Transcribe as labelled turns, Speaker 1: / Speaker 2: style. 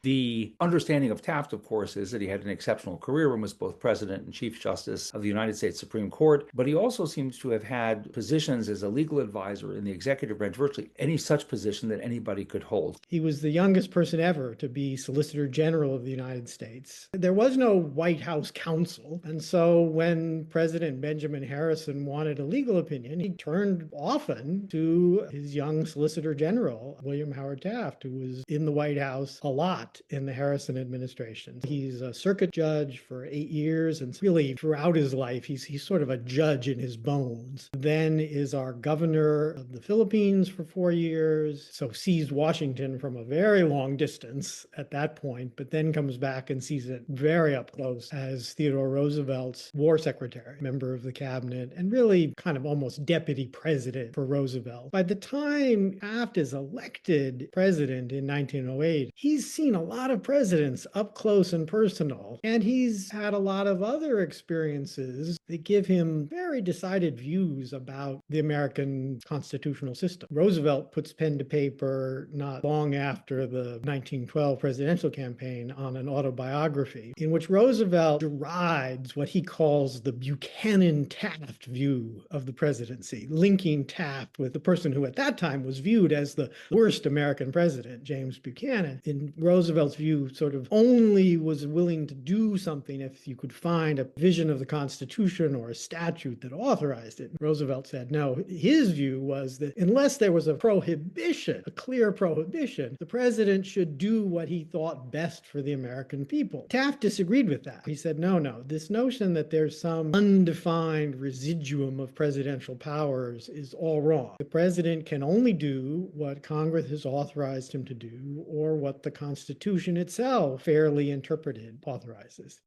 Speaker 1: The understanding of Taft, of course, is that he had an exceptional career and was both president and chief justice of the United States Supreme Court, but he also seems to have had positions as a legal advisor in the executive branch, virtually any such position that anybody could hold.
Speaker 2: He was the youngest person ever to be Solicitor General of the United States. There was no White House counsel, and so when President Benjamin Harrison wanted a legal opinion, he turned often to his young Solicitor General, William Howard Taft, who was in the White House a lot in the Harrison administration. He's a circuit judge for 8 years, and really throughout his life, he's sort of a judge in his bones. Then is our governor of the Philippines for 4 years, so sees Washington from a very long distance at that point, but then comes back and sees it very up close as Theodore Roosevelt's war secretary, member of the cabinet, and really kind of almost deputy president for Roosevelt. By the time Taft is elected president in 1908, he's seen a lot of presidents up close and personal, and he's had a lot of other experiences that give him very decided views about the American constitutional system. Roosevelt puts pen to paper not long after the 1912 presidential campaign on an autobiography in which Roosevelt derides what he calls the Buchanan-Taft view of the presidency, linking Taft with the person who at that time was viewed as the worst American president, James Buchanan. In Roosevelt's view, sort of only was willing to do something if you could find a vision of the Constitution or a statute that authorized it. Roosevelt said no. His view was that unless there was a prohibition, a clear prohibition, the president should do what he thought best for the American people. Taft disagreed with that. He said, no, this notion that there's some undefined residuum of presidential powers is all wrong. The president can only do what Congress has authorized him to do or what the Constitution itself, fairly interpreted, authorizes.